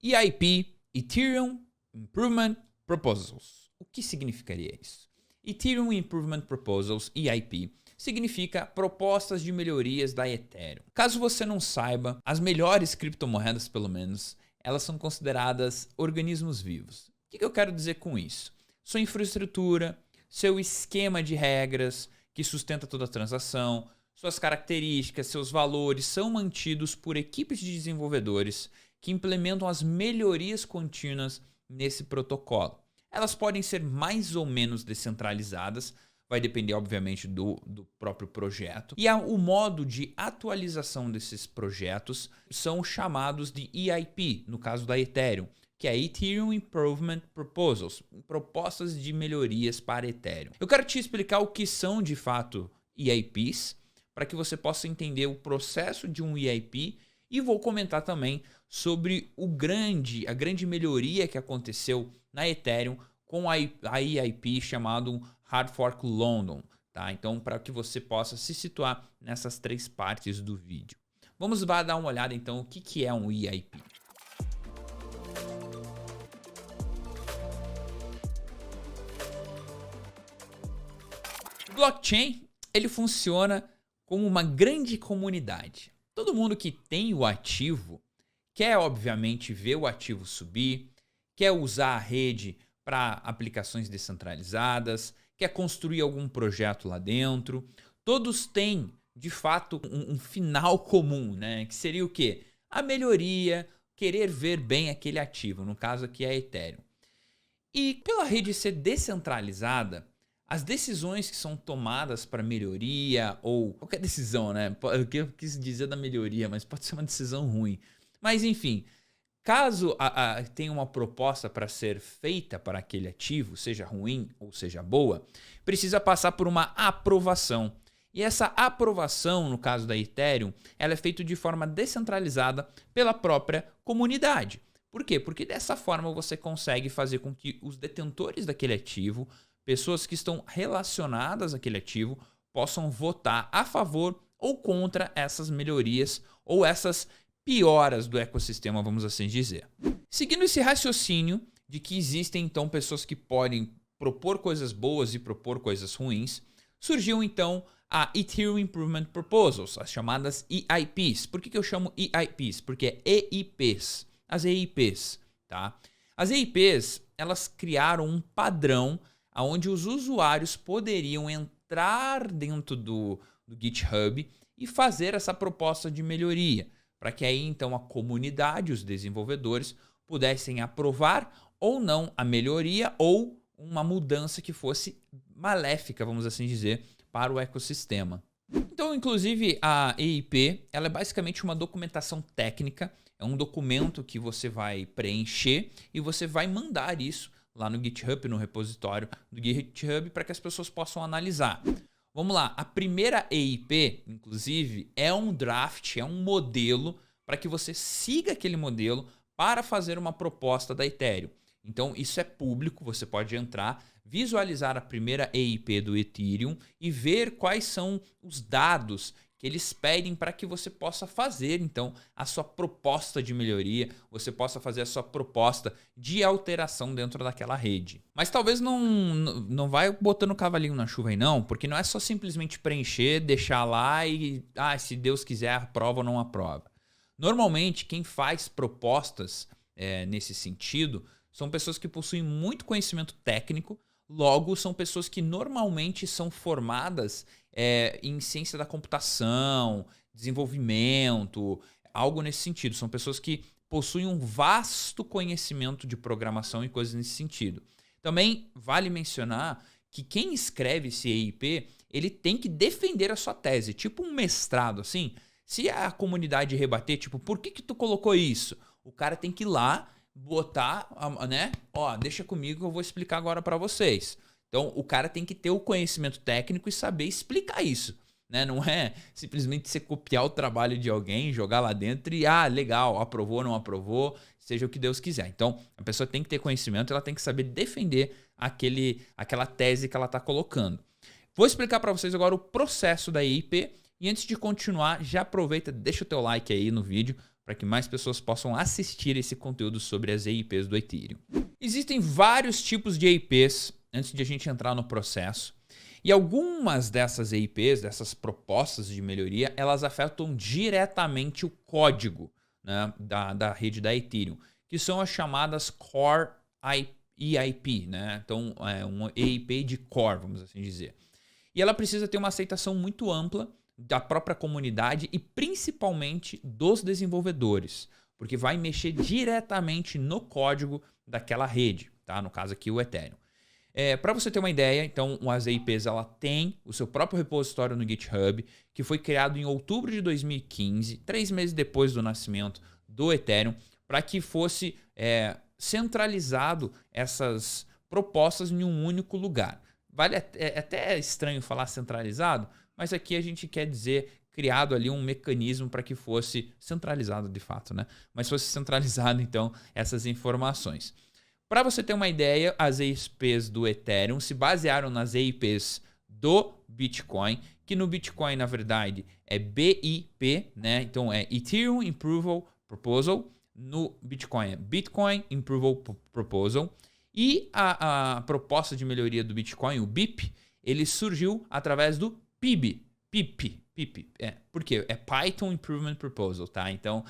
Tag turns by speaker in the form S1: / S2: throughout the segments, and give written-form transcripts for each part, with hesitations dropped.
S1: EIP, Ethereum Improvement Proposals. O que significaria isso? Ethereum Improvement Proposals, EIP, significa propostas de melhorias da Ethereum. Caso você não saiba, as melhores criptomoedas, pelo menos, elas são consideradas organismos vivos. O que eu quero dizer com isso? Sua infraestrutura, seu esquema de regras que sustenta toda a transação, suas características, seus valores são mantidos por equipes de desenvolvedores que implementam as melhorias contínuas nesse protocolo. Elas podem ser mais ou menos descentralizadas, vai depender, obviamente, do próprio projeto. E o modo de atualização desses projetos são chamados de EIP, no caso da Ethereum, que é Ethereum Improvement Proposals, propostas de melhorias para Ethereum. Eu quero te explicar o que são, de fato, EIPs, para que você possa entender o processo de um EIP, e vou comentar também sobre a grande melhoria que aconteceu na Ethereum com a EIP chamado Hard Fork London, tá? Então, para que você possa se situar nessas três partes do vídeo. Vamos lá dar uma olhada então o que é um EIP. O blockchain, ele funciona como uma grande comunidade. Todo mundo que tem o ativo quer, obviamente, ver o ativo subir, quer usar a rede para aplicações descentralizadas, quer construir algum projeto lá dentro. Todos têm, de fato, um final comum, né? Que seria o quê? A melhoria, querer ver bem aquele ativo, no caso aqui é a Ethereum. E pela rede ser descentralizada, as decisões que são tomadas para melhoria, ou qualquer decisão, né? Eu quis dizer da melhoria, mas pode ser uma decisão ruim. Mas enfim, caso tenha uma proposta para ser feita para aquele ativo, seja ruim ou seja boa, precisa passar por uma aprovação. E essa aprovação, no caso da Ethereum, ela é feita de forma descentralizada pela própria comunidade. Por quê? Porque dessa forma você consegue fazer com que os detentores daquele ativo, pessoas que estão relacionadas àquele ativo, possam votar a favor ou contra essas melhorias ou essas pioras do ecossistema, vamos assim dizer. Seguindo esse raciocínio de que existem então pessoas que podem propor coisas boas e propor coisas ruins, surgiu então a Ethereum Improvement Proposals, as chamadas EIPs. Por que eu chamo EIPs? Porque é EIPs, as EIPs, tá? As EIPs, elas criaram um padrão onde os usuários poderiam entrar dentro do GitHub e fazer essa proposta de melhoria, para que aí então a comunidade, os desenvolvedores, pudessem aprovar ou não a melhoria ou uma mudança que fosse maléfica, vamos assim dizer, para o ecossistema. Então, inclusive, a EIP, ela é basicamente uma documentação técnica, é um documento que você vai preencher e você vai mandar isso lá no GitHub, no repositório do GitHub, para que as pessoas possam analisar. Vamos lá, a primeira EIP, inclusive, é um draft, é um modelo para que você siga aquele modelo para fazer uma proposta da Ethereum. Então, isso é público, você pode entrar, visualizar a primeira EIP do Ethereum e ver quais são os dados que eles pedem para que você possa fazer, então, a sua proposta de melhoria, você possa fazer a sua proposta de alteração dentro daquela rede. Mas talvez não vai botando o cavalinho na chuva aí não, porque não é só simplesmente preencher, deixar lá e, se Deus quiser, aprova ou não aprova. Normalmente, quem faz propostas nesse sentido são pessoas que possuem muito conhecimento técnico, logo são pessoas que normalmente são formadas em ciência da computação, desenvolvimento, algo nesse sentido. São pessoas que possuem um vasto conhecimento de programação e coisas nesse sentido. Também vale mencionar que quem escreve esse EIP, ele tem que defender a sua tese, tipo um mestrado, assim. Se a comunidade rebater, tipo, por que tu colocou isso? O cara tem que ir lá, botar, né? Deixa comigo que eu vou explicar agora para vocês. Então, o cara tem que ter o conhecimento técnico e saber explicar isso, né? Não é simplesmente você copiar o trabalho de alguém, jogar lá dentro e, legal, aprovou, não aprovou, seja o que Deus quiser. Então, a pessoa tem que ter conhecimento, ela tem que saber defender aquela tese que ela está colocando. Vou explicar para vocês agora o processo da EIP. E antes de continuar, já aproveita, deixa o teu like aí no vídeo para que mais pessoas possam assistir esse conteúdo sobre as EIPs do Ethereum. Existem vários tipos de EIPs antes de a gente entrar no processo. E algumas dessas EIPs, dessas propostas de melhoria, elas afetam diretamente o código, né, da rede da Ethereum, que são as chamadas Core EIP, né? Então, é uma EIP de core, vamos assim dizer. E ela precisa ter uma aceitação muito ampla da própria comunidade e principalmente dos desenvolvedores, porque vai mexer diretamente no código daquela rede, tá? No caso aqui o Ethereum. Para você ter uma ideia, então, as EIPs ela tem o seu próprio repositório no GitHub, que foi criado em outubro de 2015, 3 meses depois do nascimento do Ethereum, para que fosse centralizado essas propostas em um único lugar. É até estranho falar centralizado, mas aqui a gente quer dizer criado ali um mecanismo para que fosse centralizado de fato, né? Mas fosse centralizado, então, essas informações. Para você ter uma ideia, as EIPs do Ethereum se basearam nas EIPs do Bitcoin, que no Bitcoin, na verdade, é BIP, né? Então é Ethereum Approval Proposal. No Bitcoin é Bitcoin Approval Proposal. E a proposta de melhoria do Bitcoin, o BIP, ele surgiu através do PIB. Por quê? É Python Improvement Proposal, tá? Então,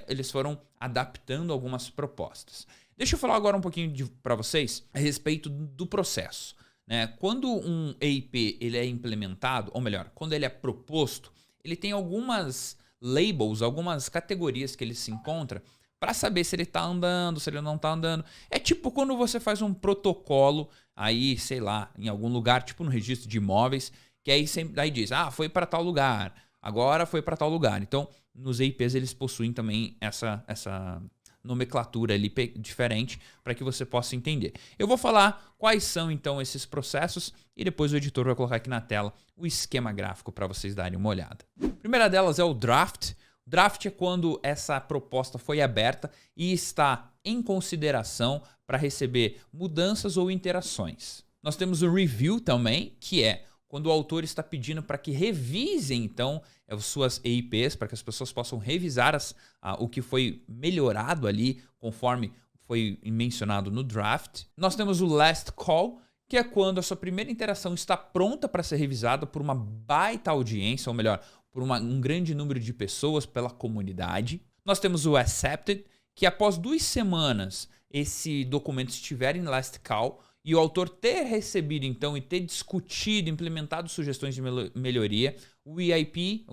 S1: eles foram adaptando algumas propostas. Deixa eu falar agora um pouquinho para vocês a respeito do processo, né? Quando um EIP ele é implementado, ou melhor, quando ele é proposto, ele tem algumas labels, algumas categorias que ele se encontra para saber se ele está andando, se ele não está andando. É tipo quando você faz um protocolo aí, sei lá, em algum lugar, tipo no registro de imóveis, que aí diz, foi para tal lugar, agora foi para tal lugar. Então, nos EIPs eles possuem também essa nomenclatura ali diferente para que você possa entender. Eu vou falar quais são então esses processos e depois o editor vai colocar aqui na tela o esquema gráfico para vocês darem uma olhada. A primeira delas é o draft. Draft é quando essa proposta foi aberta e está em consideração para receber mudanças ou interações. Nós temos o review também, que é quando o autor está pedindo para que revisem, então, as suas EIPs, para que as pessoas possam revisar o que foi melhorado ali, conforme foi mencionado no draft. Nós temos o last call, que é quando a sua primeira interação está pronta para ser revisada por uma baita audiência, ou melhor, por um grande número de pessoas, pela comunidade. Nós temos o accepted, que após 2 semanas esse documento estiver em last call, e o autor ter recebido, então, e ter discutido, implementado sugestões de melhoria, o EIP,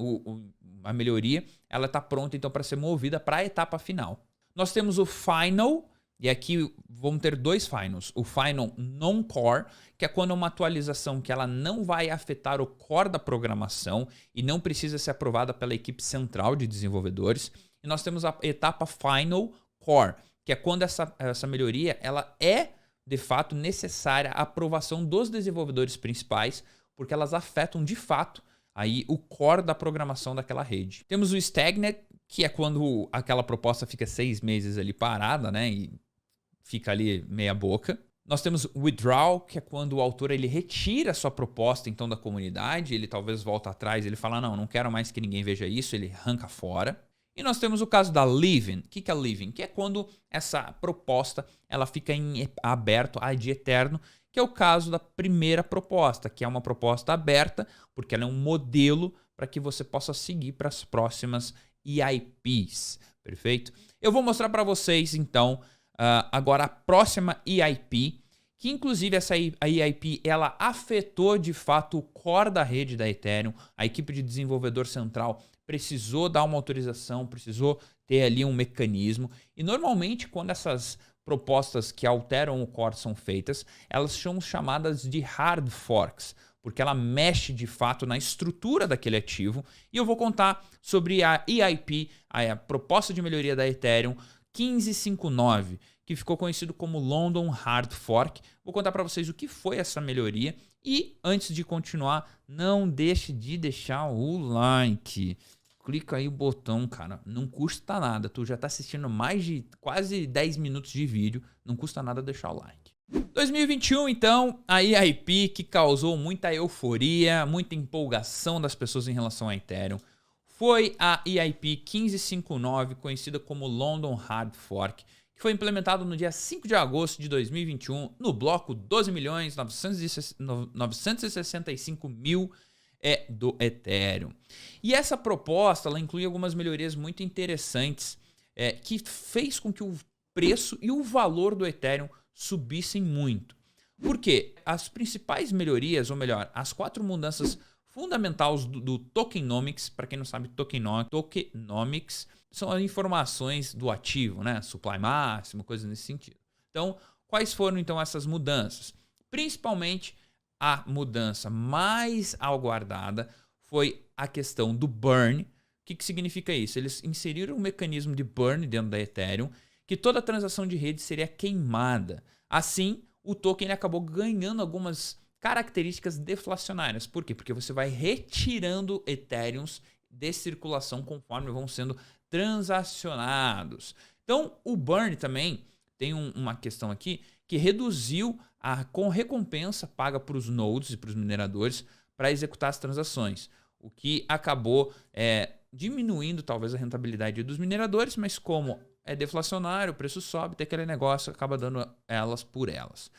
S1: a melhoria, ela está pronta, então, para ser movida para a etapa final. Nós temos o Final, e aqui vamos ter 2 Finals. O Final Non-Core, que é quando é uma atualização que ela não vai afetar o core da programação e não precisa ser aprovada pela equipe central de desenvolvedores. E nós temos a etapa Final Core, que é quando essa melhoria ela é de fato necessária a aprovação dos desenvolvedores principais, porque elas afetam de fato aí o core da programação daquela rede. Temos o stagnant, que é quando aquela proposta fica 6 meses ali parada, né, e fica ali meia boca. Nós temos o withdrawal, que é quando o autor ele retira a sua proposta então da comunidade, ele talvez volta atrás, ele fala não quero mais que ninguém veja isso, ele arranca fora. E nós temos o caso da leaving. O que é leaving? Que é quando essa proposta ela fica em aberto ad eterno, que é o caso da primeira proposta, que é uma proposta aberta, porque ela é um modelo para que você possa seguir para as próximas EIPs. Perfeito? Eu vou mostrar para vocês, então, agora a próxima EIP, que inclusive essa EIP ela afetou de fato o core da rede da Ethereum, a equipe de desenvolvedor central precisou dar uma autorização, precisou ter ali um mecanismo. E normalmente quando essas propostas que alteram o core são feitas, elas são chamadas de hard forks, porque ela mexe de fato na estrutura daquele ativo. E eu vou contar sobre a EIP, a proposta de melhoria da Ethereum 1559, que ficou conhecido como London Hard Fork. Vou contar para vocês o que foi essa melhoria. E antes de continuar, não deixe de deixar o like. Clica aí o botão, cara. Não custa nada. Tu já tá assistindo mais de quase 10 minutos de vídeo. Não custa nada deixar o like. 2021, então, a EIP que causou muita euforia, muita empolgação das pessoas em relação a Ethereum, foi a EIP 1559, conhecida como London Hard Fork, que foi implementado no dia 5 de agosto de 2021 no bloco 12.965.000 do Ethereum. E essa proposta ela inclui algumas melhorias muito interessantes que fez com que o preço e o valor do Ethereum subissem muito. Por quê? As principais melhorias, ou melhor, as 4 mudanças fundamentais do tokenomics, para quem não sabe, tokenomics são as informações do ativo, né? Supply máximo, coisas nesse sentido. Então, quais foram então essas mudanças? Principalmente a mudança mais aguardada foi a questão do burn. O que significa isso? Eles inseriram um mecanismo de burn dentro da Ethereum, que toda transação de rede seria queimada. Assim, o token ele acabou ganhando algumas características deflacionárias. Por quê? Porque você vai retirando Ethereums de circulação conforme vão sendo transacionados. Então, o burn também tem uma questão aqui que reduziu a recompensa paga para os nodes e para os mineradores para executar as transações, o que acabou diminuindo talvez a rentabilidade dos mineradores, mas como é deflacionário, o preço sobe, tem aquele negócio, acaba dando elas por elas.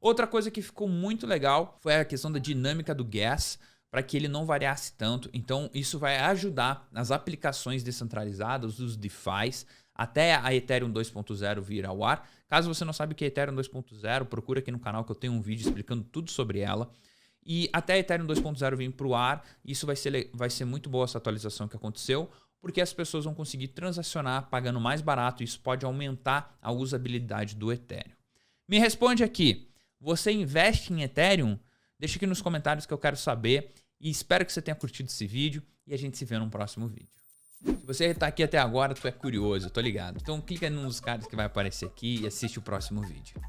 S1: Outra coisa que ficou muito legal foi a questão da dinâmica do gas, para que ele não variasse tanto. Então, isso vai ajudar nas aplicações descentralizadas, os DeFis, até a Ethereum 2.0 vir ao ar. Caso você não sabe o que é Ethereum 2.0, procura aqui no canal que eu tenho um vídeo explicando tudo sobre ela. E até a Ethereum 2.0 vir para o ar, isso vai ser muito boa essa atualização que aconteceu, porque as pessoas vão conseguir transacionar pagando mais barato e isso pode aumentar a usabilidade do Ethereum. Me responde aqui, você investe em Ethereum? Deixa aqui nos comentários que eu quero saber e espero que você tenha curtido esse vídeo e a gente se vê no próximo vídeo. Se você está aqui até agora, tu é curioso, eu tô ligado. Então clica nos cards que vai aparecer aqui e assiste o próximo vídeo.